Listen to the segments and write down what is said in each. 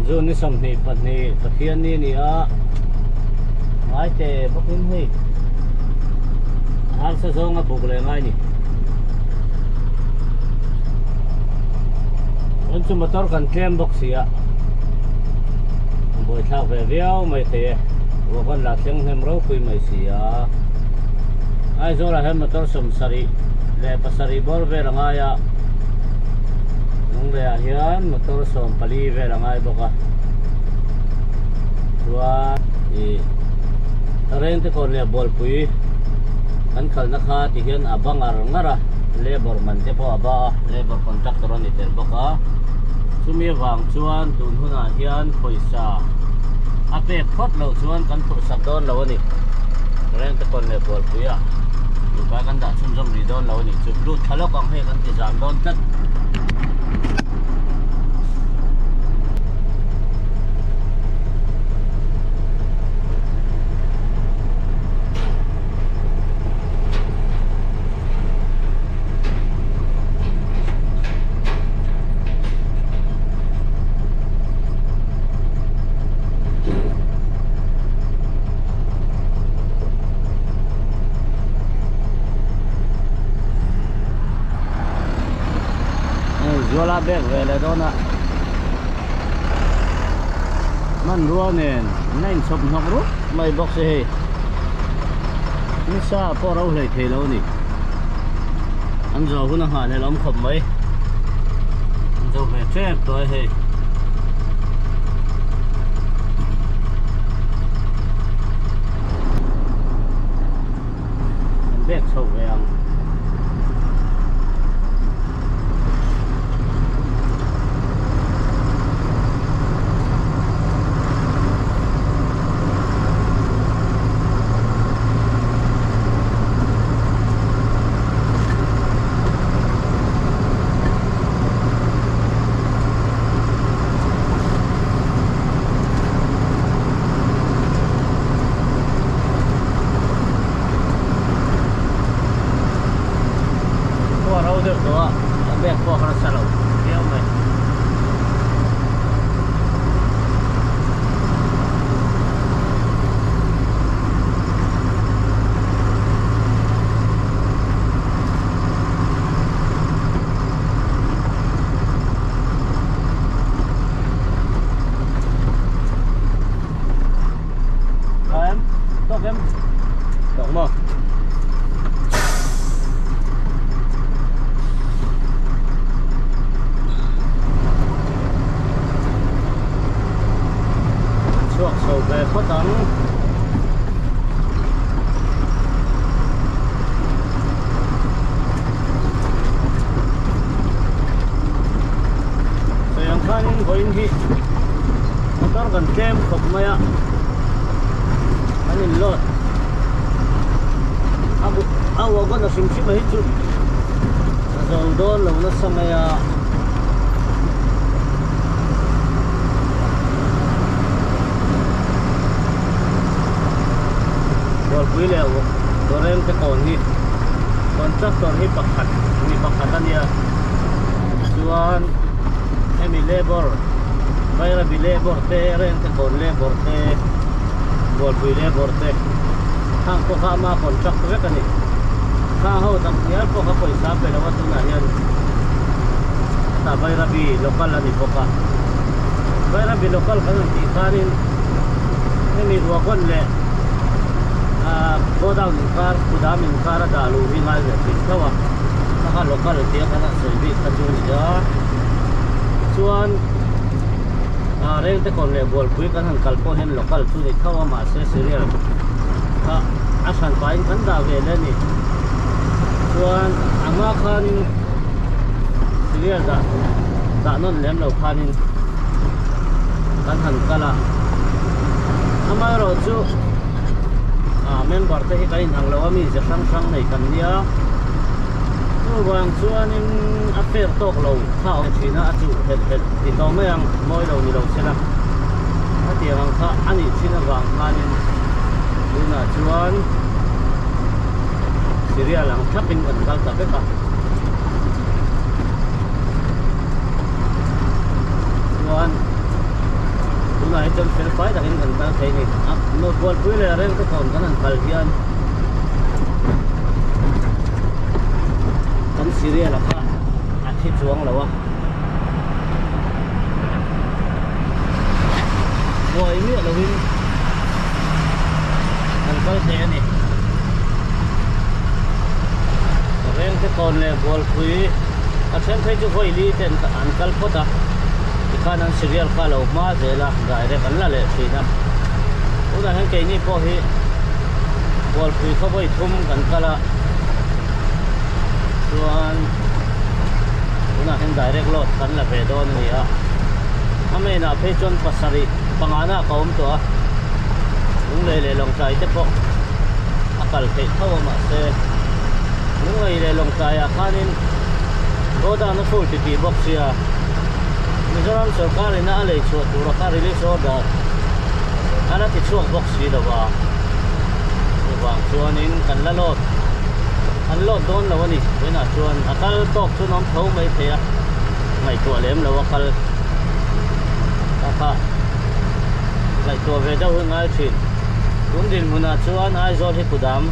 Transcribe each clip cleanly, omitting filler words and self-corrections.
dù ní sầm nị phần nị tập phiên ní nị á ngay tệ bốc in hi hal sa zo nga buk le ngay nị anh chú motor kan kem bốc xì ạ buổi thao về véo mày tệ và con là tiếng hem râu quy mày xì ạ ai zo là hem motor sầm sari le pasari bor về là ngay ạ nung le hian motor som pali về là ngay bốc à tua thì tereng te kon le bol pui kan khal na kha ti hian abang ar ngara labor man te po aba labor contractor ni tel bok a chumi wang chuan tun huna hian khoisa ape phot lo chuan kan phur sak don lo ni tereng te kon le bol pui a yu ba kan da chum jom ri don lo ni chu lut thalok ang he kan ti jam don tat Zola bek về lại đó nè man rua nè nine sop nọc rút mày bóc xe Nisa po rau lại thế lâu nè anh giàu cũng hà này lắm khẩm mấy anh giàu về chết rồi hè anh bek sâu về ăn lokal ani boka bayra bi lokal kan ti kanin ni dua kon le go down kar kudamin kar dalu hi ngai le ti kawa ka lokal ti kana serbi ka chu ni ja chuan reng te kon le bol pui kan han kalpo hen lokal chu ni kawa ma se serial ka asan pain kan da ve le ni chuan anga khan serial da non lem lo khanin kan han kala amai ro chu member te hi kain hang lo ami je sang sang nei kan nia tu wang chuanin affair tok lo khao china achu het ti to mayang moi lo ni lo sela ati ang kha ani china wang khanin una chuan serial ang thapin kan kal ta ka chuan này trong phía phải là hình thành thấy này nó buồn vui là rèn cái còn cái này phải hiền tấm Syria là cả thịt xuống là quá rồi ý nghĩa là hình thành cái thế này rèn cái còn này buồn vui xem thấy chú voi đi trên anh cal phốt à thì khả năng serial khá lâu mà dễ là gài để vẫn là lệ phí nè cũng là những cái này có hi buồn vui không phải thum gần cả là chuan cũng là những gài để lót vẫn là về đó này à ame na phê chôn pasari pangana kaum to cũng lệ lòng trái tiếp bộ akal phê thâu mà se những người lệ lòng trái à khá nên Roda na full TP box ya. Mizoram sarkar ina alay chuat turaka release order. Ana ti chuak box hi dawa. Diba chuanin kan lalot. An lot don lawani. Wena chuan akal tok chu nom thau mai thea. Ngai tu lem lawa kal. Taka. Ngai tu ve dau ngai thin. Kundin huna chuan ai zol hi kudam.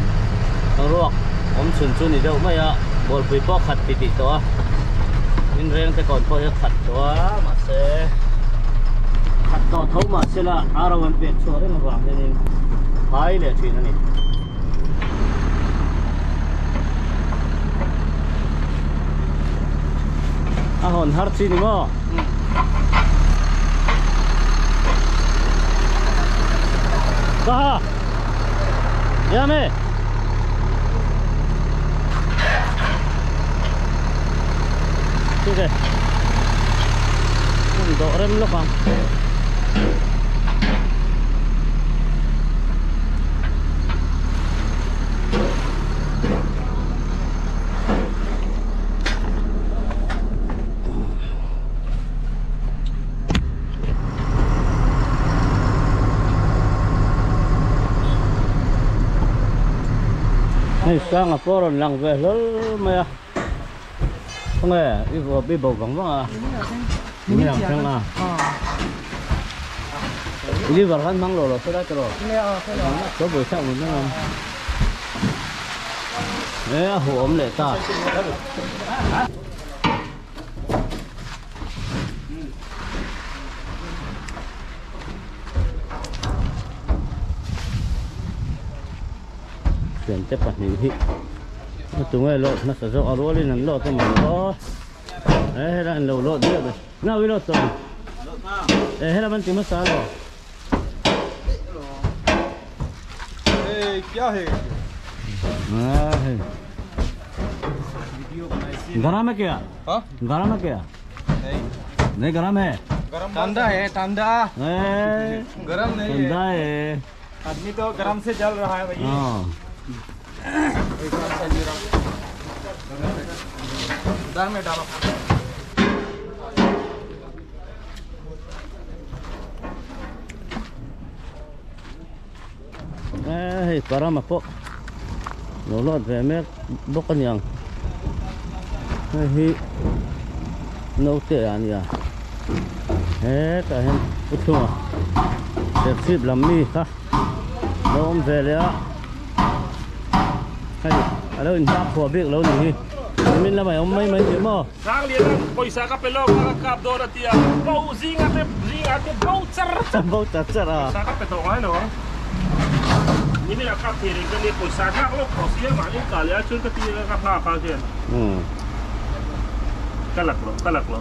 Ang ruak om chun chu ni dau mai a. Bol pui po khat ti to. Mình riêng cái còn có khát quá mà sẽ khát to thấu mà sẽ là aro mình biết cho đấy mà vàng nên phải để chuyện này à hòn hard chi đi mà cả ya mẹ okay. Độ rem lúc không? Này sang à, po rồi lằng về lớn mày à? Không nghe, bị bầu vắng vắng à? Ini làm sang à? Ini vào kan mang lolo sudah terus. Có buổi sáng mình nó làm. Hồ ấm lệ ta. Chuyển tiếp vào những hít. Tụi ngay lột nó sẽ rõ rỗ lên làm lột cho mình có. Đấy là lột lột được rồi. Nào đi lột rồi. Hết là bên tìm mất sao rồi. क्या है गरम है क्या? हाँ? गरम है क्या? नहीं गरम है। ठंडा है ठंडा। गरम नहीं है। ठंडा है। आदमी तो गरम से जल रहा है भाई। हाँ। दाल में डालो। Para po. Lolot về mẹ bốc con nhang. Hi nấu tệ anh à. Cả hen út thua. Đẹp xịp làm mi ha. Đâu về đấy á. Hay ở đâu in tap của biết lâu nhỉ. Mình là mày ông mấy chữ mò. Sang liền poi ka pelo ka kap do ra tia. Bau zing ate bau char. Bau char à. Sa ka peto ai no. Ini nak kap kiri kan dia poi sa ka lo kosia ma ni kalia chun ka tia ka pha ka ken. Kalak lo.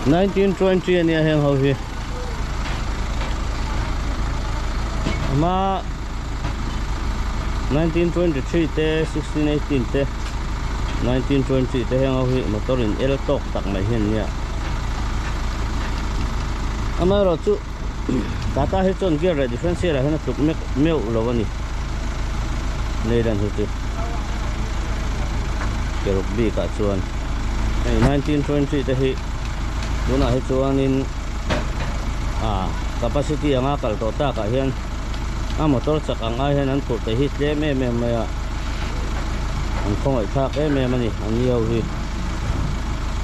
1920 anh em hầu hi. Mà 1923 te 1618 te 1920 te hang hi motorin el tok tak mai hian nia. Ama ro chu Tata hết chọn gear rồi differential là nó chụp mèo lâu anh này đang chụp cái rục bi cả chuan 1920 thì bữa nay hết chuan in capacity ang akal to ta ka hian motor chak ang ai hian an put te hit le me ang khong ai thak me mani ang yêu hi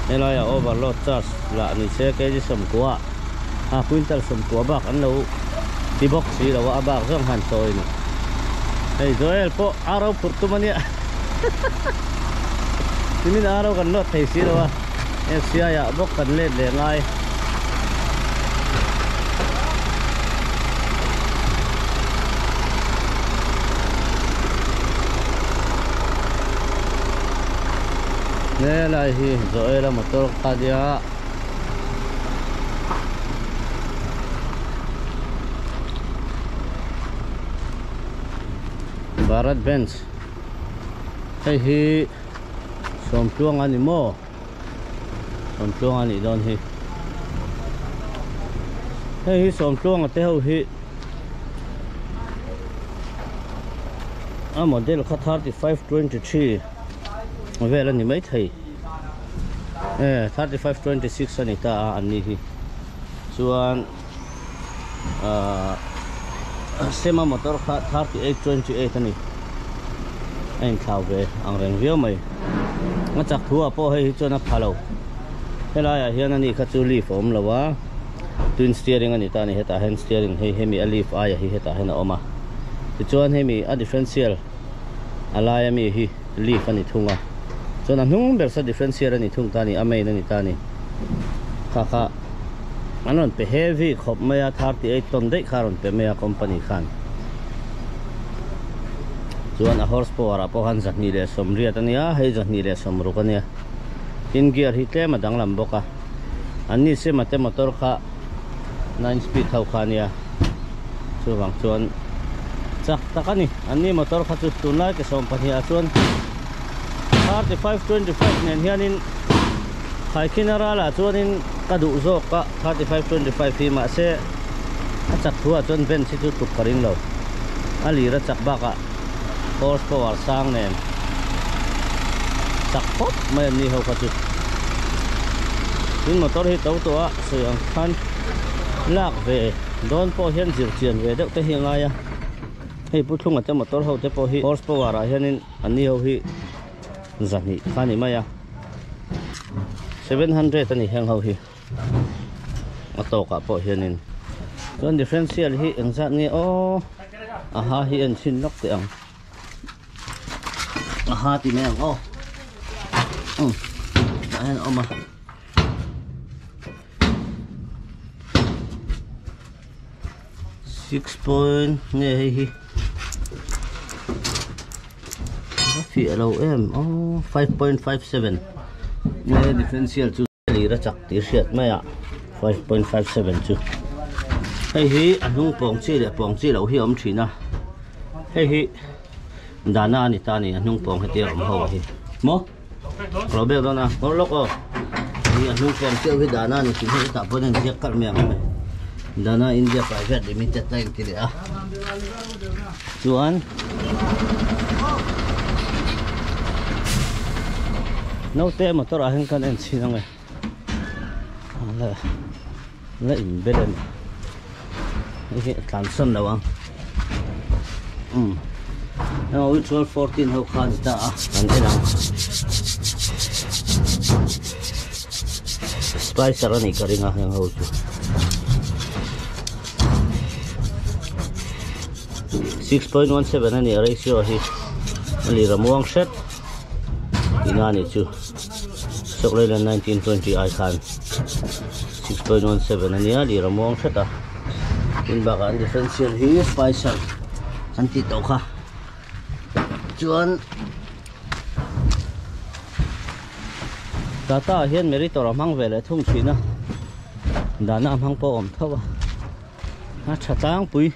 nên là overload charge là ni xe cái gì sầm quá quintal sầm quá bạc anh lâu thì box gì là bạc rong hàn tôi nè hey Joel po araw purto man ya thì mình araw kan lot thấy gì đâu em xia ya box kan lên để ngay nè lại hi Joel là motor ka dia Barat Benz hey hi som pluang ani mo som pluang ani don hi hey hi som pluang ate ho hi model kha 3523 vel ani mai thei 3526 ani ta ani hi chuan sema motor kha 3828 ani anh thao về ang reng viau mai nga chak thua po hei chona phalo helai hian ani kha chu leaf om lawa twin steering ani ta ni heta hand steering hei hemi a leaf aya hi heta hena oma ti chuan hemi a differential alaya mi hi leaf ani thunga chona hnung ber sa differential ani thung ta ni amei ani ta ni kha anon pe heavy khop maya 38 ton dei kharon pe maya company khan chuan a horsepower apo han zahni le somriat ania hei zahni le somruk ania in gear hi tlem adang lam boka anni se mate motor kha 9 speed thau khania chuwang chuan chak takani anni motor kha chu tunai ke som pahia chuan 3525 nen hianin khai khinara la chuanin ka du zo ka 3525 hi ma se a chak thua chuan ven si chu tup karin lo ali ra chak baka horsepower sang nen chak pop mai ni ho ka chu in motor hi to to a soyang khan lak ve don po hian zir chian ve deuh te hi ngaya hei puthunga te motor ho te po hi horsepower a hianin ani ho hi zani khani maya 700 ani hang ho hi atoka po hianin chuan differential hi engza ni o aha hi an sin nok te ang aha ti me ang o ayan oma 6 point nè hi fi alo em 5.57 nè differential chu li ra chak ti riat maya 5.57 chu hei hi anung pong chi le pong chi lo hi om thina hei hi dana ni ta ni anung pong hete om ho hi mo lo be do na ko loko hi anung pong chi hi dana ni tin hi ta bonen je kar me ang dana India private limited time ti a chuan no te motor a heng kan en sinang e la in belen hi kan son lawang now it's 14 ho khan ta an enang spicer ani karinga hang ho chu 6.17 ani ratio hi ali ramuang set inani chu sokle 1920 I khan 6.17 ani ali ramuang set a in baka differential hi spicer anti to kha chuan tata hian meritor amang vele thung thina dana amang po om thawa na thatang pui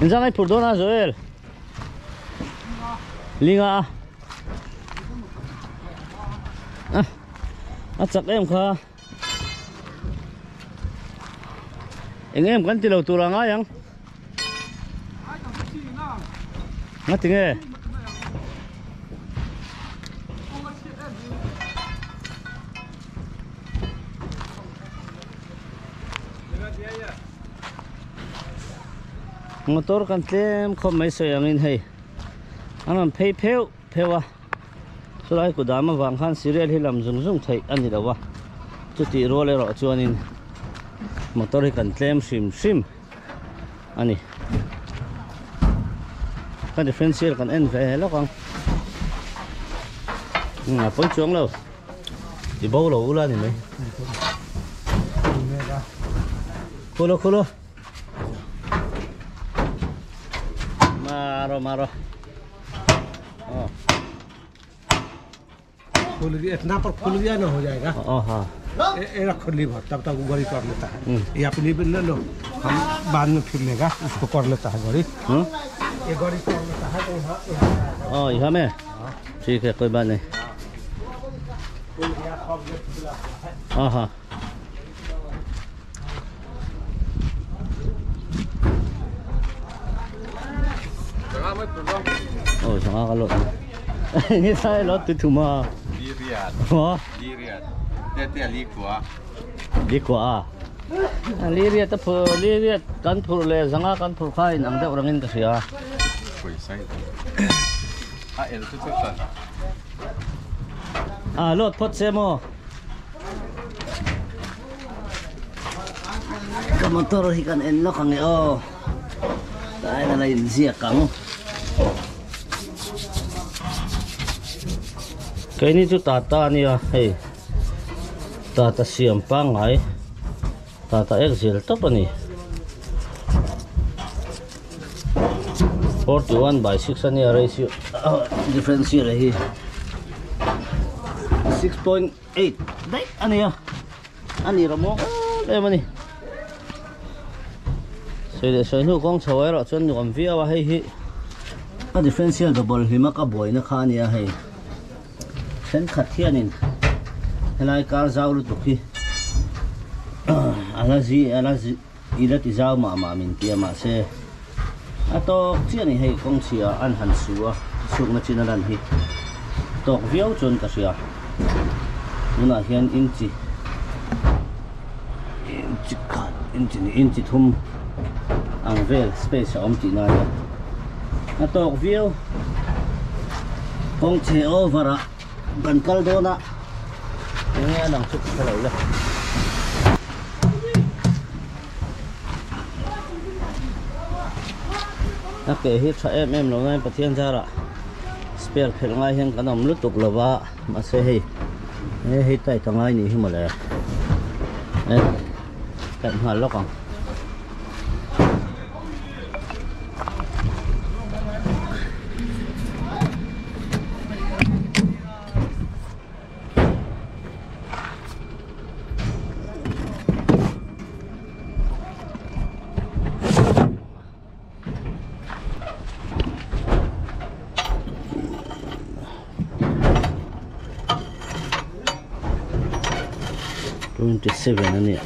injang ai purdona Joel linga chak em kha em kan ti lo tura nga yang nga tinge motor kan tlem khom mai soyang in hei anan phei pheu phewa số lại của đám mà vàng khan serial hi làm dùng thấy anh gì đâu wa chút tí rồi lại rõ chuan in motor hi cần tlem sim anh đi cái differential cần en về lo con phối chuông đâu thì bầu lẩu lên thì mấy khô mà rồi खोल दिया इतना पर खुल गया ना हो जाएगा हाँ ये रख ली भर तब तक गड़ी कर लेता है ये अपनी भी ले लो हम बाद में फिर लेगा उसको कर लेता है गड़ी ये गड़ी कर लेता है तो यहाँ में ठीक है कोई बात नहीं हाँ jangan kalau ini saya lot tu cuma Liriat. oh Liriat. Dia likwa. Liriat apa Liriat kan pur le jangan kan pur kai nang dah orang ini kasih Koi sai. El tu kan. Lot pot semo ka motor hikan enlo kang dai na lain zia kang cái này chú Tata này à, hey, Tata siam pang ay, Tata Exil top ani, 41/6 ani ratio, differential lagi, 6.8, dai ani ya, ani ramo, dai mana ni, saya nu kong cawai rak cuan nu amvia wah hey, differential double lima ka boy na khan ya hey. Sen khát thiên in, lại car giao được khi, ala gì, ila thì giao mà mình kia mà xe, to chuyện này hay công chia ăn hẳn sủa, sủa nó chỉ là đàn hi, to véo chôn cả sủa, nó hiện inchi thum, ang vel space om chỉ nói, to véo, công chia over à. Gần cân đô nè nghe đằng chụp cái này rồi nó kể hết cho em nó ngay bật thiên ra rồi spare phải ngay hiện cái nòng lướt tục là ba mà xe hay hết tay thằng ai nhỉ mà lại cạnh hoàn lóc còn $27 ani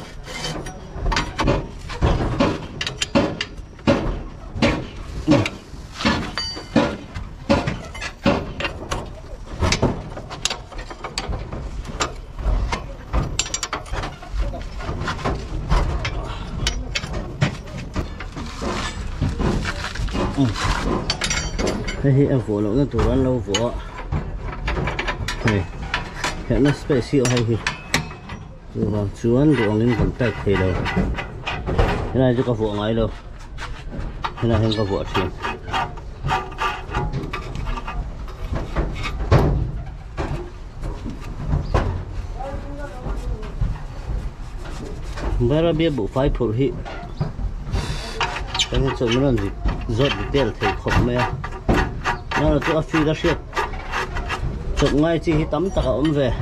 Hey, em phụ nó tủ ăn lâu phụ này hiện nó special hay gì vâng chuan của ông linh còn tay thì đâu thế này chứ có vụ ngay đâu thế này không có vụ chuyện bara bia bộ phái phổ hi cái này chỗ nó làm gì rớt bị tiền thì khổng mẹ nó là chỗ phi ra shit chụp ngay chỉ tắm tạc ống về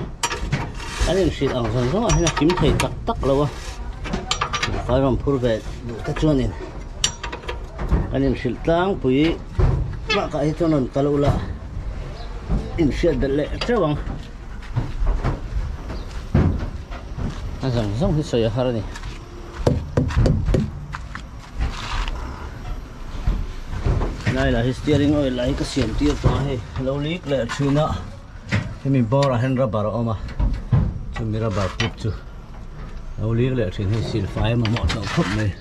anh em xịt ống xong rồi hay là kiếm thầy tắc lâu á phải làm phur về đủ tất chuan này anh em xịt tang bụi bác cái cho nó ta lâu là in xịt đợt lệ chứ bằng anh rằng giống hết sợi hara này này là steering oil lại cái xiên tiêu to hay lâu lít lệ chư nọ thì mình bỏ ra hen rubber mà chứ mình rubber cút chứ lâu lít lệ chư hay xịt phải mà mọi người khóc này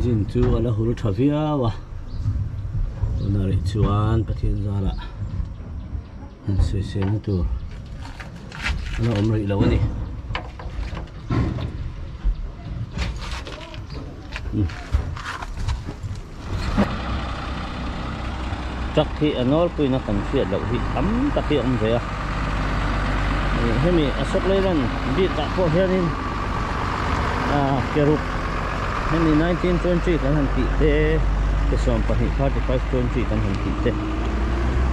nhìn chú là huru thafia wa nó lại chuan bắt hiện ra là Suy nó tu nó ôm rị lâu đi chắc thì anh nói tôi nó cần chuyện lâu thì ấm đặc biệt ông thế à thế mình sắp lấy lần bị cả phố here nên keruk thế mình 1920 kan han ti te cái som pa hi 3520 kan han ti te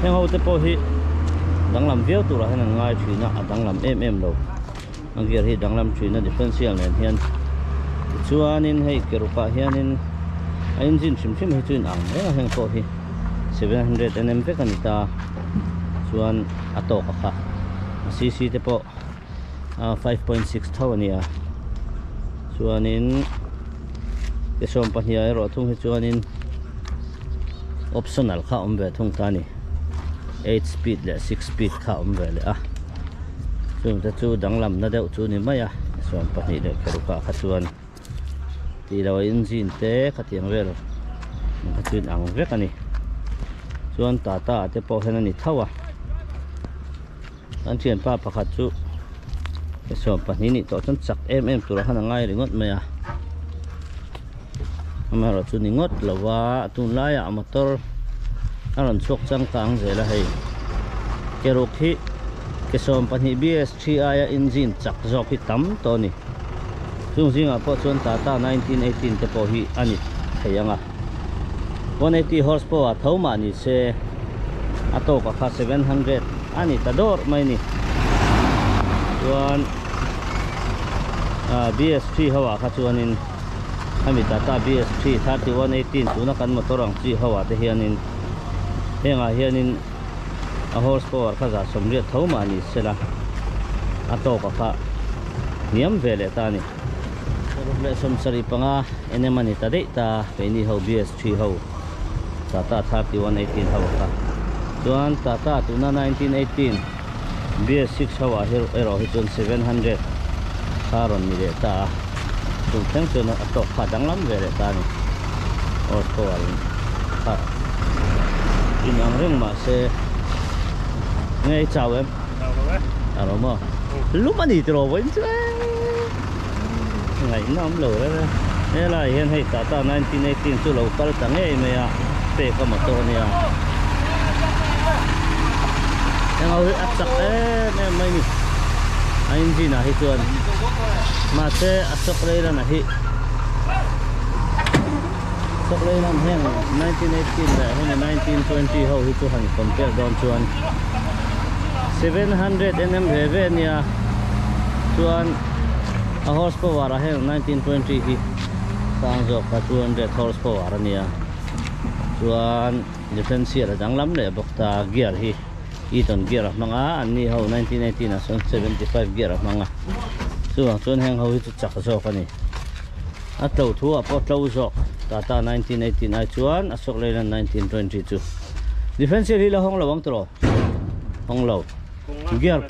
nhưng hậu te po hi đang làm việc tu là hay là ngay chuyện nào đang làm em đâu anh kia thì đang làm chuyện là differential này hiện chuan in hay keruk pa hian in engine sim hay chuyện ang đấy là hàng po hi 700 nm ve kan ta chuan atok kha cc te po 5.6 thau ania chuan in cái som pa hian ro thung chuan in optional kha về thung ta ni 8 speed le 6 speed kha về le chuan ta chu dang lam na deuh chu ni mai som pa ni le keru kha chuan ti lo engine te khatiang vel ka chuan ang ve ka ni chuan tata te po hen ani thawa an thian pa pakhat chu cái som pa ni to chon chak tura hana ngai ringot mai mà rồi chú ní ngót là wa tun lai à motor aron chok chang kang je la hei keruk hi ke som pan hi BS3i engine chak jok hi tam to ni chung jinga po chon Tata 1918 te po hi ani theyanga 180 horsepower thoma ni se ato ka kha 700 ani tador mai ni chuan BS3 hawa kha chuanin ami Tata BS3 3118 tuna kan motor ang chi hawa te hianin henga hianin a horsepower kha za somriat thoma ni sela ato ka kha niam vele ta ni le som sari panga enemani ta dei ta peni ho BS3 ho Tata 3118 hawa ka chuan Tata tuna 1918 BS6 hawa hero hi chun 700 karon ni le ta chung theng chu na to kha dang lam ve le ta ni or ko al kha in ang reng ma se ngai chào em alo mo lúc mà đi rồi vẫn chứ ngày nó không lừa đấy thế là hiện hay Tata 1918 chu lâu cả tang ấy mày à pe có một tô này à yang au acak ne mai ni ain ji na hi chuan mà se asok lei la na hi sok lei nam heng 1918 la heng 1920 ho hi chu han compare don chuan 700 nm reven ya chuan a horsepower heng 1920 hi sang jok ka 200 horsepower ania chuan differential dang lam le bok ta gear hi iton gear manga ani ho 1918 a son 75 gear manga chuan heng ho hi chu chak zo ka ni a tlo thu a po tlo zo Tata 1918 ai chuan asok leilan 1922 differential hi la hong lawang tro hong lo gear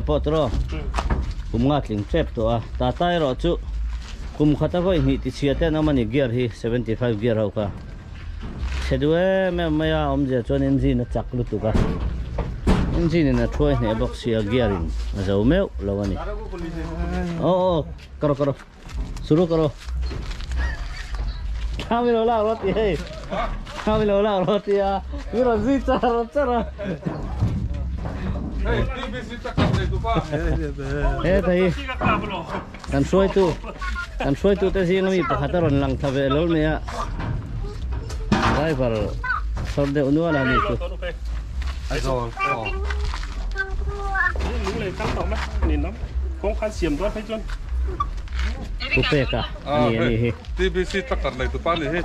po tro kum nga tling trap to a Tata ro chu kum khata voi hi ti chiate na mani gear hi 75 gear ho ka sedue me maya omje chon engine chak lu tu ka engine na thoi ne box sia gear in zo meu lawani karo शुरू करो kami lo la roti hey kami lo la roti ya mira zita rotara Hey, TV sita ka tu pa. tai kan soi tu te sing mi pakhataron lang thabe lol me ya driver sorde unwala ni tu Ai rồi. Những lời căng tỏng đấy, nhìn lắm. Không khăn xiêm đó thấy chưa? Kupeka ani TV sita ka tu pa ni he.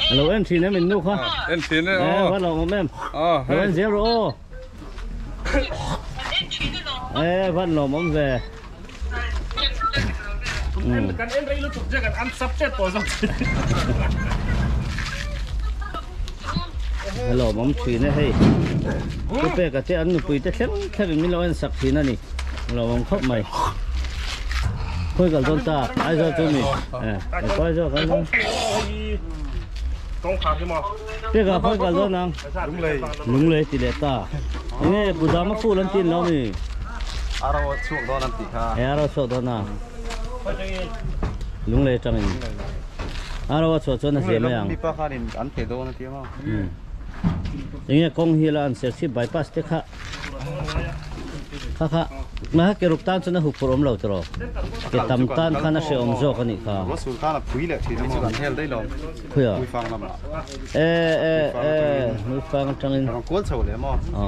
hello em xin em mình nu kha En tin ne. bắt đầu một em Hey. 0 bắt đầu mong về Kan em đây lúc chụp ra kan ăn sắp chết rồi rồi. hello mong xin hey Kupeka te an pui te thlen mi lo en sak thin ani lo mong khop mai khoi gal don ta ai zo tu mi coi zo cái กองขาที่มอ เรียกค่อยกันแล้วนางลุงเลยติเลต้านี่ปุดามาฟูลันตินแล้วนี่ เราช่วงตอนนั้นติค่ะ เราชอบตอนน่ะลุงเลยจังนี่เราว่าชอบนะเสียไหมยัง มีป้าข้าดินอันเทโดนั่นที่มั้ง อย่างเงี้ยกงฮิลานเสียชีบายพาสเตค่ะค่ะมาให้เกรุกตันจนหุบปรมเราตลอดเกตำตันข้าน่าเชื่อมโจกันนี่ค่ะ รถสุลต่านคุยเลยที่นั่นมันเฮลได้ลง คุยอ่ะ คุยฟังลำละ ไม่ฟังจังเลย เราก้นเฉลี่ยมั้ง อ๋อ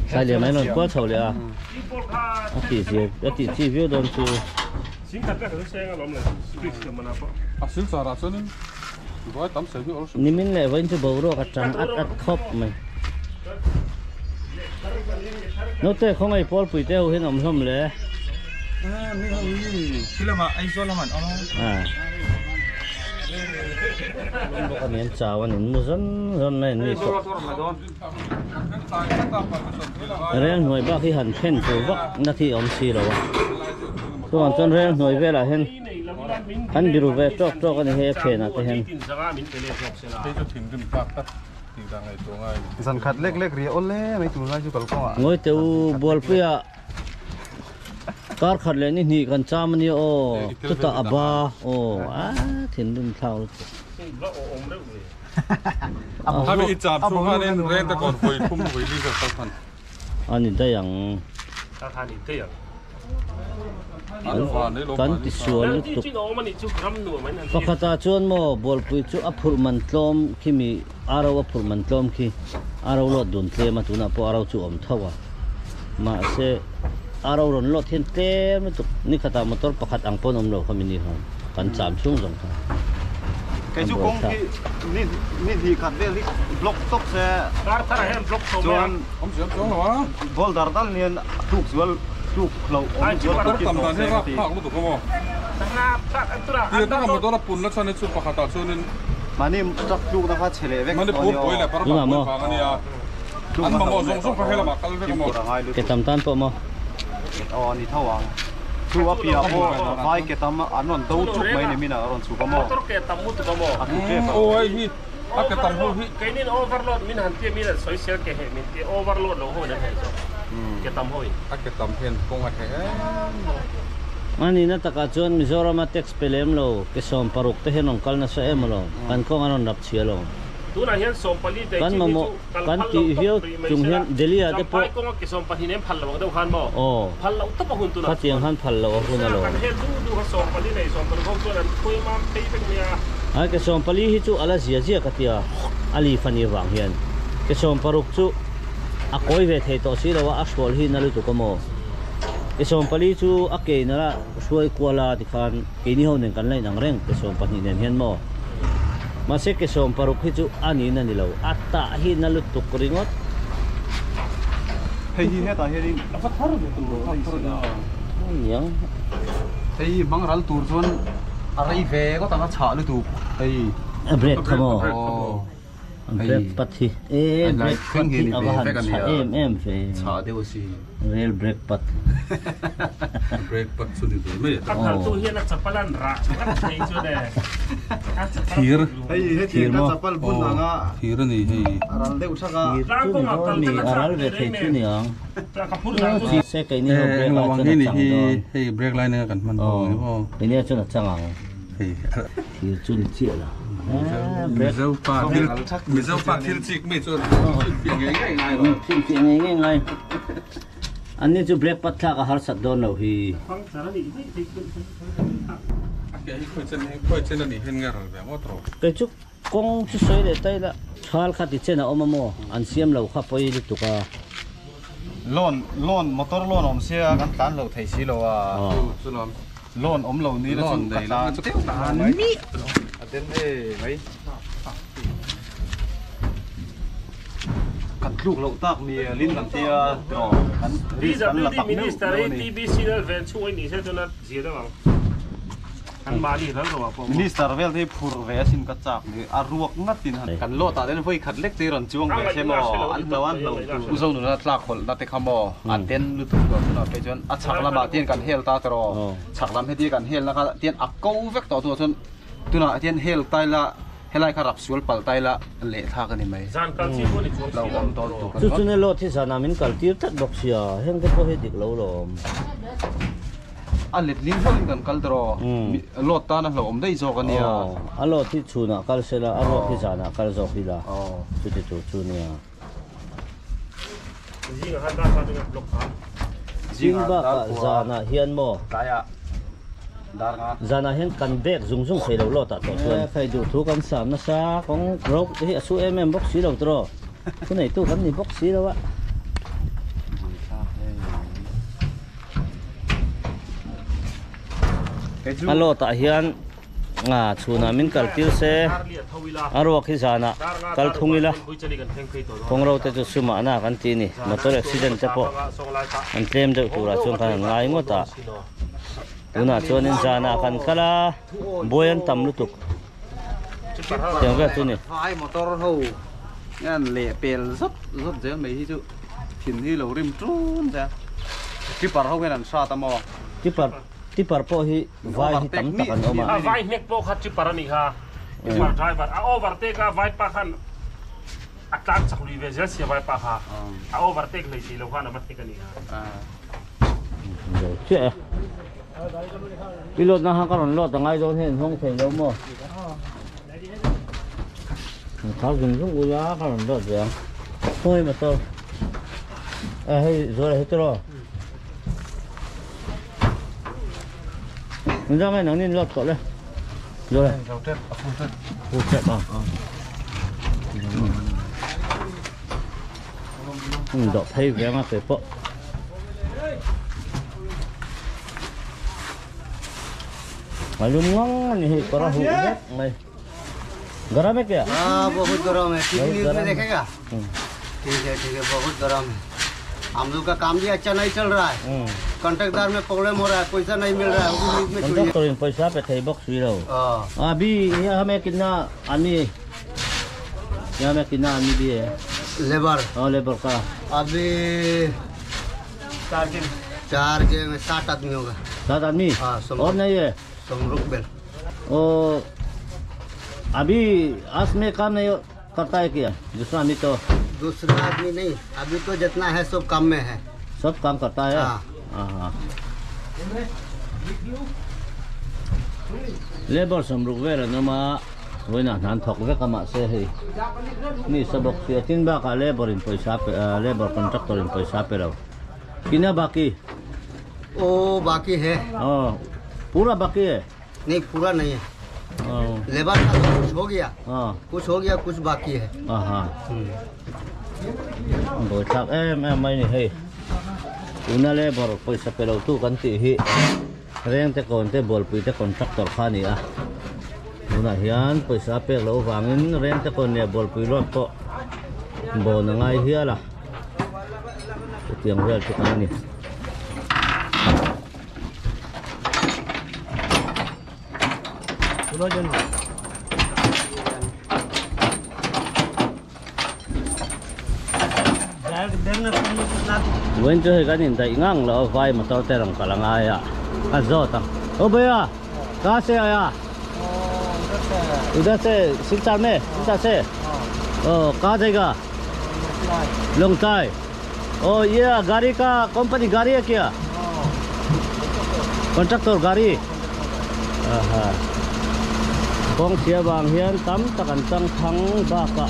ใช่เลยไหมล่ะก็เฉลี่ยกี่วิวโดนจู สิงคัดก็คือเสียงอารมณ์เลยสปีกเสียงมันอ่ะ อ่ะสินสาระส่วนนึงร้อยตั้มเสียพี่โอ้ นี่มินเลยวันที่บอกว่าจังอัดครบไหมโน้ตเต้ของไอ้พอลปุยเต้เห็นอมส้มเลย นี่เขาที่ละมาไอ้โซละมันอ๋อ บอกว่าเนี่ยจ้าวันนี้มุสันไม่นี่สเรื่องหน่วยบ้าที่หันเพ่นตัววักนาทีอมซีแล้ววะส่วนจนเรื่องหน่วยเวลาเห็นหันบิรูเวจอกกันเฮเพนะแต่เห็น ที่จะถึงขึ้นปากตัดถึงทางไอ้ตัวไง สันขัดเล็กๆเรียอ้นเล่ไม่ถูกไรจุกกอ่ะ งอยเต้าบอลเปียการขัดเลยนี่กันจามันนี่โอ้ตุตาอับบาโอ้ถิ่นดุนเท่า ถ้าไม่อิจฉาช่วงนี้เรนตะก่อนคุยทุ่มคุยรีบกับตัน อันนี้ได้อย่าง ถ้าทานอีกเท่า อันฟ้าได้ลง กันติดส่วนลุกตุก จริงๆมันนี่จุกรำหนัวมันนั่น ปกติชวนโมบอลปุยจูอัพรมันตลมคิมีอาราวอัพรมันตลมคิอาราวลดดุนเตมาตุนาพออาราวจูอมท้าวมาเสอาราวรอนลดเห็นเต็มตุกนี่ขตามอตอร์ปกติอังปนอมเราขมินี่ฮะกันสามช่วงสองครั้ง ไก่จุกกงที่นี่ที่ขัดเรื่องที่บล็อกตกแซ่ การถ้าให้มันบล็อกโซ จ ม น ผมเสียจ้องหรอวะ บอลดาร์ดันเนี่ยถูกสวนถูกเรา ต้องทำตามที่รับภาคลูกตัวก็มอ ตั้งหน้าตั้งอันตราย เดี๋ยวตั้งมาตัวรับปุ่นแล้วฉันในสุดปากตาส่วนนึง มานี่จักลูกนะคะเฉลยเวก มันได้พูดคุยแหละปรมาณฟังอันนี้อันบางคนส่งไปให้ละบักกันเลยก็มอ เกตำตันปะมอ อ๋อนี่เท่าวังคือว่าเปียโอ้ไฟเกตามอันนั้นตู้ชุบไม่เนี่ยมีนะรอนสุกมอ ตัวเกตัมมุตกมอ อันทุกเก โอ้ยพี่อักกะตัมพูพี่ ไอ้นี่โอเวอร์โหลดมินหันที่มีแต่สวยเสียเกเหมินที่โอเวอร์โหลดเราโหนั่นเองเกตัมโหย อักกะตัมเพนกงอักแข็ง อันนี้นะตะกาจวนมิโซรามาเท็กซ์เปเลมโลเกสอมปารุกเตเห็นองคัลนะเสเอมโลกันคงอันนั้นรับเชียโล ตัวนั้นเห็นสมปลีเด็ก กันมาโมกันที่เฮียวจุงเห็นเดลีอาเดป ไปก็มาเกสมปลีเนี่ยพันละวันเดียวกันบ่ โอ้ พันละอุตบะหุ่นตัวนั้น ข้าเตียงหันพันโลคุณน่ะโล กันเห็นดูเขาสมปลีในสมปลีเขาตัวนั้นคุยมาตีเป็นเนี่ย ไอ้เกสอมปลีฮิจูอาลาเซียเซียกัตยาอาลีฟันีวังเฮียนเกสอมปารุกจูอาคอยเวทให้ตัวสิแล้วว่าอัชวอลฮินาลุตุกโมเกสอมปลีจูอาเกนละช่วยกัวลาติคันเกนี่เขาหนึ่งกันเลยนังเร่งเกสอมปลีเนี่ยเฮียนโมมาเสกเกสอมปารุกฮิจูอันนี้นั่นนี่เราอัตตาฮินาลุตุกริงอด เฮ้ยเนี่ยตาเฮ้ย ยัง เฮ้ยบางรัลตูร์ส่วนอะไรเวก็ตั้งฉาเลยตูเฮ้ย เบรกขโม โอ้ เบรกปัดที่เบรกปัดที่เอาหันฉะเฟ ฉาเดียวสิ เรลเบรกปัด เบรกปัดสุดเลยไม่ ตั้งแต่ตัวเฮียนักสับปะรันระนักเทจุดเด้ ทีร์ เฮ้ยเฮ้ยเทียนกับสับปะรดบุญนะ ทีร์นี่ให้ รัลเดอุชกา จุนี่เขามีอะไรเวทจุนี่อ่ะ กับพูดกัน ที่เสกไอ้นี่เขาเบรก ระวัง จน นี่นี่ จัง ที่ โดน ให้เบรกไลน์เนี่ยกันมัน อ๋อ พ่อ ไอ้นี่จนจังอ่ะ เฮ้ย ที่จุนี่เจี๊ยละเบร มิ ก เซลปาทิลชิกไม่จนเปลี่ยนง่ายง่ายหรอ ที่ง่ายอันนี้จะเบรกปัดท่ากับฮาร์สัตโดนเราฮี ฟังสารนี่ที่ แกให้ค่อยเช่นนี้เห็นงานแบบว่าตรง ไปจุกกงจุสวยเลยไตละชาลขัดติเจนะอมโมอันเสียมเราขับไปลิตุกา ลอนมอเตอร์ลอนอมเสียกันตันเราไทยสิเราอ่ะ สุนทร ลอนอมเรานี่เราสุดกันตาเตี้ยวตาไหมเต้นเอ้ไหมกัดลูกเราตักมีลิ้นกันเตี้ยตรอกันรี ที่ ส จะ กัน มี ละตัก มิ นิ้ นิ ว สเตอร์ที่บีซีนั้นเวนช่วยนี่ใช่จนนั้นเสียได้บ้างอันมานี่แล้วหรอผม มินิสเตอร์เวลที่พูดเวสินกัจจักนี่อารวกงัดตินหันกันโลตาเดนพอยขัดเล็กตีรันจวงเวใช่ไหมอันตะวันเราอุโซนุนัดลากคนนัดเตะขมออันเต้นลุตุกตัวนั้นไปจนอัดฉักลำบากเตียนกันเฮลตาตรอฉักลำให้ตีกันเฮลแล้วก็เตียนอักกูเวกต่อตัวจนตัวน่ะเตียนเฮลตายละ helai kharap sual pal tai la le tha kan ni mai gian kal chi ko ni chuang lo si om ton tu kan chu ne lo thi sana min kal tir that bok sia heng te ko he dik lo lom a let lim thon kan kal dro lot ta na lo om dei zo kan ni a a lo thi chuna kal sela a ro thi sana kal zo hi la chu ti chu nia ji ga han da sa de blok ha jing ba ka zana hian mo ta ya dar nga zana hian kan bek zung zung sei lo lo ta to chuan khai du thu kan sam na sa kong ro hi asu bok si lo tro ku nei tu kan ni bok si lo wa alo ta hian nga chuna min kal tir se aro khi zana kal thungila kong ro te chu suma na kan ti ni motor accident te po an claim de tura chung kan ngai ngota tuna chuan in zana kan kala boyan tam lutuk tiang ve tu ni hai motor ho ngan le pel zot zot je mai hi chu thin hi lo rim trun ja ki par ho ngan sa ta mo tipar po hi vai hi tam ta kan oma a vai nek po khat chi parani ha tipar driver a overtake a vai pa khan a tlan chakli ve zel sia vai pa ha a overtake lei ti lo khan a mat ti kani ha che pilot na ha karon lo ta ngai don hen hong thei lo mo thao dừng xuống u ya karon lo je thôi mà to hay rồi hết rồi mình ra ngay nắng nên lọt cọ lên rồi phụ trách à đọt thấy vẻ mà phải bỏ mà luôn ngon này có ra hụt hết này गरम है क्या? हाँ बहुत गरम है न्यूज़ में देखेगा ठीक है बहुत गरम है हम लोग का काम भी अच्छा नहीं चल रहा है कॉन्ट्रैक्टर में प्रॉब्लम हो रहा है पैसा नहीं मिल रहा है कॉन्ट्रैक्टर में पैसा पे थे बॉक्स भी रहो अभी यहाँ हमें कितना आदमी यहाँ में कितना आदमी भी है लेबर लेबर का अभी 4 के में 7 आदमी होगा 7 आदमी और नहीं है समरुक बेल अभी आज में काम नहीं करता है क्या दूसरा आदमी तो दूसरा आदमी नहीं अभी तो जितना है सब काम में है सब काम करता है हाँ लेबर समरुक वेर नमा वही ना नान थक वे कमा से है नहीं सब से 3 बार का लेबर इन पैसा पे लेबर कॉन्ट्रैक्टर इन पैसा पे रहो कितना बाकी ओ बाकी है पूरा बाकी है नहीं पूरा नहीं है लेबर का तो कुछ हो गया कुछ बाकी है rồi chắc em mấy này hay una lebar पैसा पे लो तू कंती ही reng te kon te bol pui te contractor khani a una hian पैसा pe lo wangin reng te kon ne bol pui lot ko bo na ngai hiala tiang real te kan ni When chơi cái nhìn thấy ngang là vai mà tao tên cả là ngay à rõ tăng ô bây giờ cá xe à udah xe xin chào mẹ xin chào xe cá đây cả long tai yeah gari ka company gari है क्या contractor gari kong sia bang hian tam takan tang thang ba ka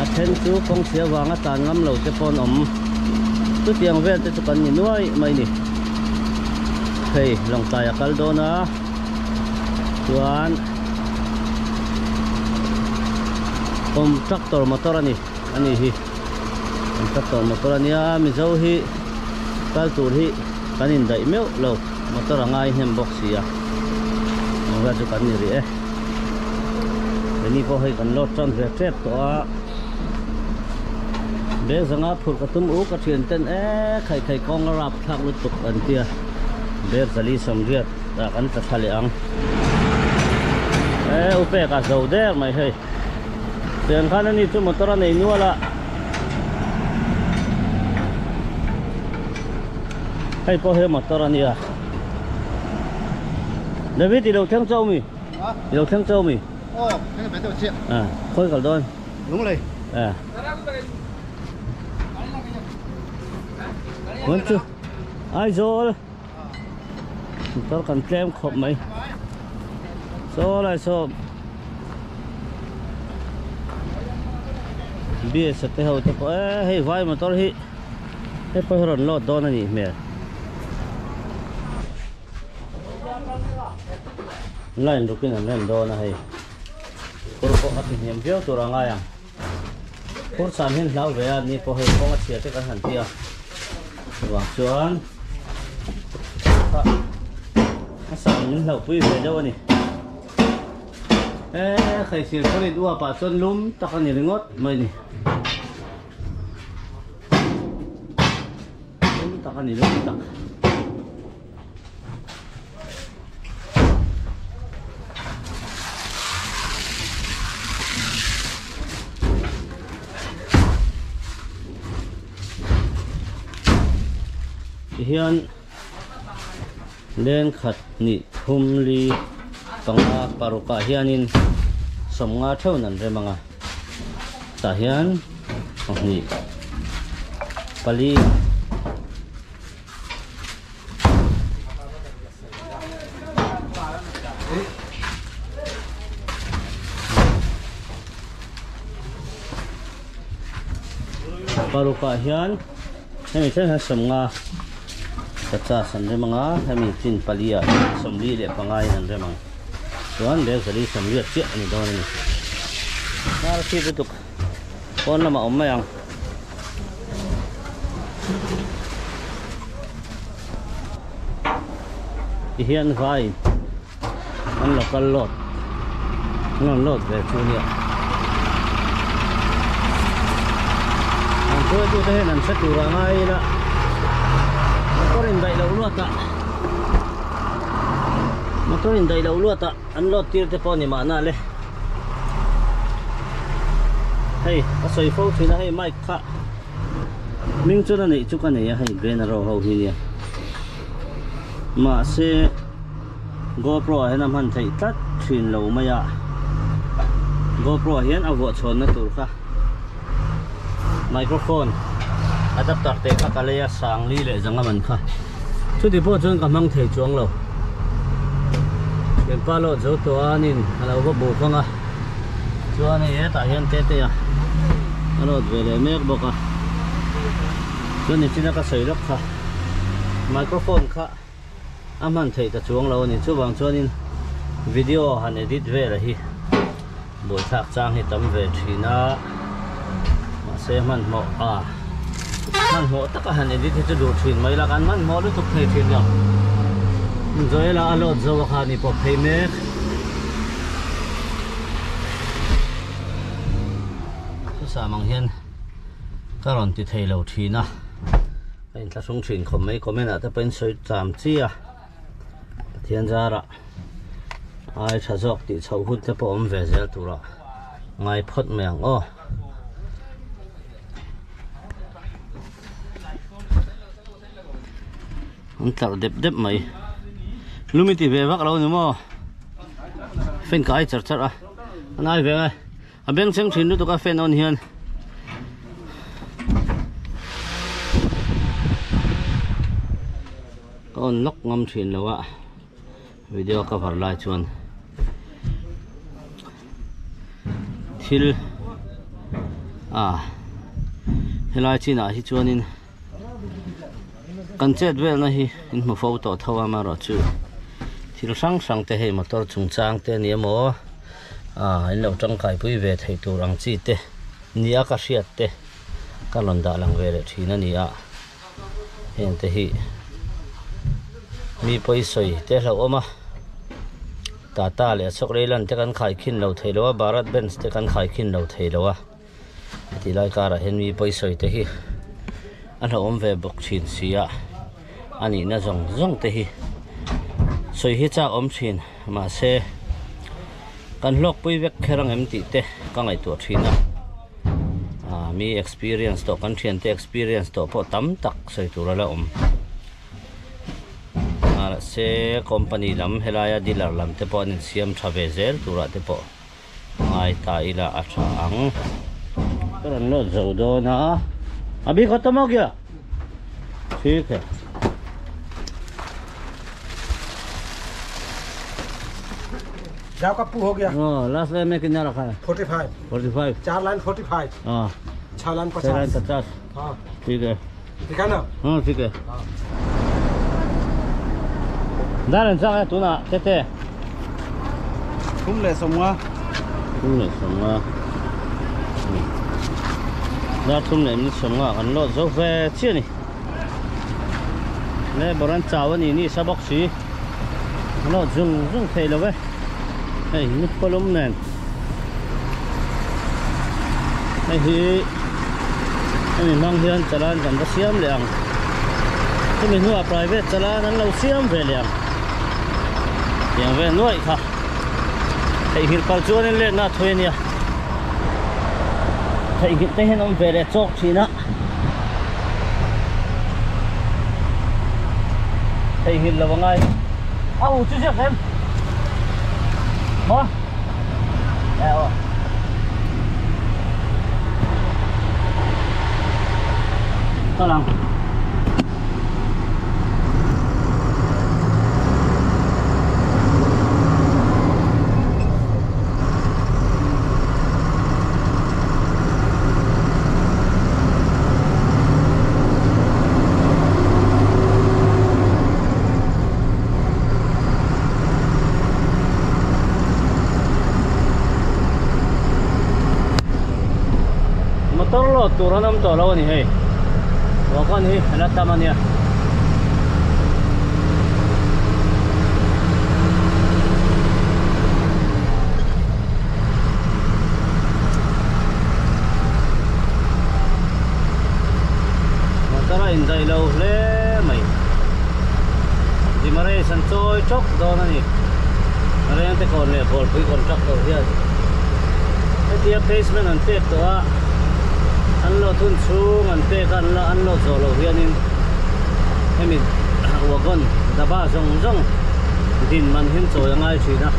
athen chu kong sia wanga tan ngam lo te pon om tu tiang vel te chu kan ni nuai mai ni hei long tai akal do na chuan tractor motor ani hi tractor motor ania mi zo hi kal tur hi kanin dai meu lo motor angai hem box ya nga chu kan ni ri ni po hei kan lot tran ve trep to a be zanga phur ka tum u ka thian ten khai kong rap thak lu tuk an tia be zali som riat ta kan ta thale ang upe ka zo de mai hei ten khan ani chu motor nei nuala hei po he motor ania David đi đâu theo châu mi đi đâu theo châu mi Ô, cái này phải tự chuyện. khôi cả đôi Đúng rồi. Muốn chưa ai rồi tao cần kem khộp mày số lại số bia sạch cái hậu tao có hay vai mà tao hi cái phải hồn lót đó này mẹ lain được cái này đó này cô có hạt niệm phiếu tôi rằng ai à cô sản hiện lão về anh đi có hơi có ngắt chia cái hẳn tia và chuan sản những lão quý về đâu này khai xịt có đi đua bà xuân lúm tao còn nhiều ngót mày nè tao còn nhiều tao hiện lên khát nị thum li tanga paruka hianin somnga theu nan re manga ta hian ni pali paruka hian hemi chen somnga kacha san re manga hemi chin palia somli le pangai nan re manga tuan de sari samriat che ni don ni mar ki butuk kon lama om mayang hian vai an local lot non lot ve chunia an ko tu te nan sa tu ra ngai la motorin dai lo luat ta motorin dai lo luat ta an lot tir te pon ni ma na le hey a soi fo thina hey mic kha ming chu na nei chu ka nei hey ben ro ho hi ni ma se GoPro he nam han thei tat thin lo maya GoPro hian a vo chhon na tur kha microphone adapter te kha ka le sang li le janga man kha chu ti po chun ka mang thei chuang lo ken pa lo zo to anin alo bo bu khanga chuan e ta hian te te ya alo ve le mek boka chuan ni china ka sei lok kha microphone kha aman thei ta chuang lo ni chu wang chuanin video han edit ve la hi boi thak chang hi tam ve thina ma se man mo man mo taka han edit chu du thin mai la kan man mo lu tuk thei thin ya rồi là alo zo kha ni pop thei mek sa mang hian karon ti thei lo thina in ta sung thin khom mai comment ata pen soi cham chi a thian zara ai tha jok ti chho hun te pom ve zel tura ngai phot meng o an tar dep dep mai lumiti ve vak lo ni mo fen kai char char a anai ve ngai a beng cheng thin tu ka fen on hian on lok ngam thin lo a video cover lai chuan thil helai china hi chuanin kan chet vel na hi in mo photo thawa ma ro chu thil sang sang te he motor chung chang te ni mo in lo tang kai pui ve thei tur ang chi te nia ka hriat te ka lon da lang ve le thina ni a hen te hi mi poi soi te lo oma tata le chok reilan te kan khai khin lo thei lo Bharat Benz te kan khai khin lo thei lo a ti lai kara hen mi poi soi te hi an lo om ve bok thin sia ani na zong zong te hi soi hi cha om thin ma se kan lok pui vek kherang em ti te ka ngai tu thina mi experience to kan thian te experience to po tam tak soi tu la om là xe company lam helaya dealer lam te po nin siam travezel tura te po ngai ta ila achang turan lo zo do na अभी खत्म हो गया ठीक है जाओ का पू हो गया लास्ट लाइन में कितना रखा है 45 4 लाइन 45 हाँ 6 लाइन 50 हाँ ठीक है ना हाँ ठीक है दारन सा है तू ना तेते Cũng lệ sống á. tum này sống à đã tum này mình sống à anh lo dấu về chia này nè bảo anh chào anh ini sa bóc xí nó dùng thấy là vậy này nút column này này thì mình mang hiện chalan cần có xiêm liền thì mình mua private chalan anh lâu xiêm về liền liền về nuôi khá thầy hiện cầu chúa nên lên na thuê nha thầy hiện tay ông về để chọc gì nữa thầy hiện là vào ngay áo chú chắc em hả eo tao làm motor turun am to lawan ni hey wakan hi ala taman ya motor injai lo le mai di mare san choi chok do na ni mare ante kon le bol pui contract to hiya dia placement ante to a anh lo thun xuống anh pe anh lo zo lo hian in em in wagon da ba zong din man hin choi ngai chi na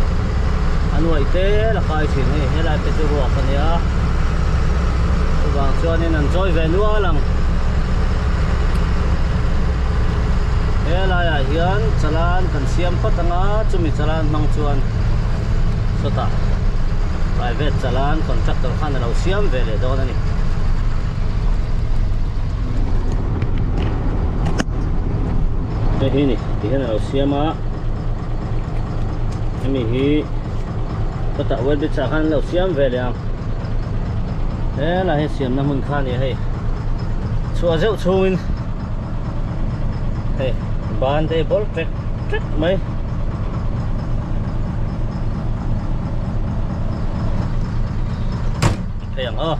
anh wai te la kai chi ni helai pe chu wa kan ya wang chuan in an choi ve nuwa lang helai a hian chalan kan siam patanga chumi chalan mang chuan sota private chalan contractor khan lo siam ve le do na ni cái hi này thì cái nào xem á em hi có tạo quen biết chắc ăn lẩu xem về liền thế là hết xem năm mừng khan này hay chùa rượu chui hey bàn đây bol trek mấy thấy không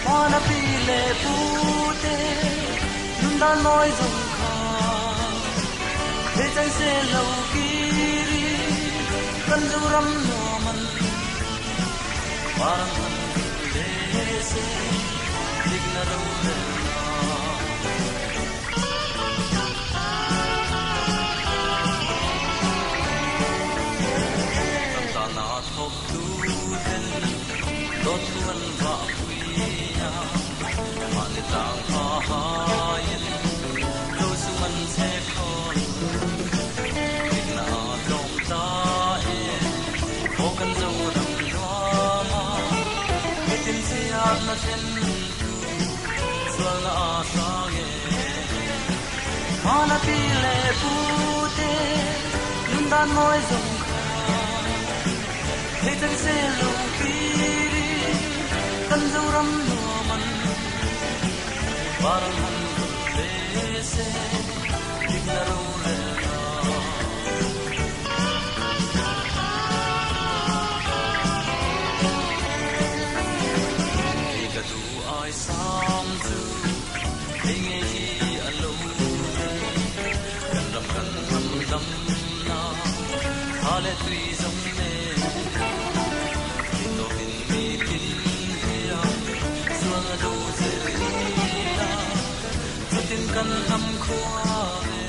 Mana pile pute nunda noi zum kha thế trái se lâu kiri kan zuram no man parang le se digna ro na thok tu den dot tuan va Mana pile pute nunda noi zum thế chân se lu kiri kan zuram no man barang han se dik na ro le na ka du ai sam tu ing hi alo kan ram dam na hale tui zong ne no bin mi kin ya suang do se la tin kan ham khua ne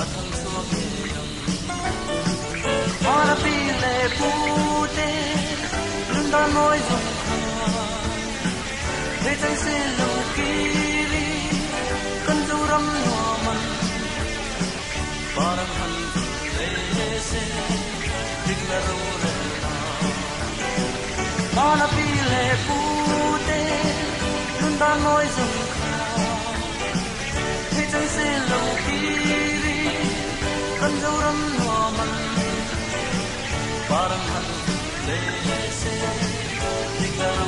athang suang ne ora pi le pu te lun da noi zong kha ve chang se lo ki ri kan zu ram no man parang han le se dik na ro re na ora pi le pu te lun da noi zong chẳng sẽ lâu kỳ đi cần dấu rắm hoa mặn và đằng hẳn lệ sẽ thích lâu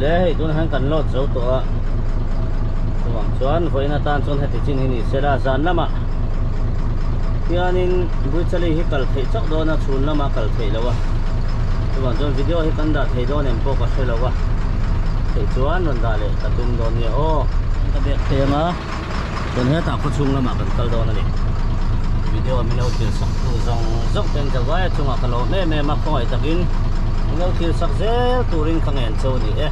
đấy tuần hàng cần lót dấu tổ tuần chuan với na tan chuan hết tin hình sẽ là gian lắm ạ thì anh buổi chiều hi cần thấy chắc đó na chun lắm mà cần thấy lâu à tuần chuan video hi cần đã thấy đó nem po có thấy lâu à thấy chuan lần đã lệ tập trung đó nhiều ô cái việc thế mà tuần hết tạo có chung lắm mà cần câu đó này video mình đâu chỉ sắc tu dòng dốc bên cái vai chung à cái lỗ mẹ mẹ mặc coi tập in mình đâu chỉ sắc dễ tu ring khang hẹn châu nhỉ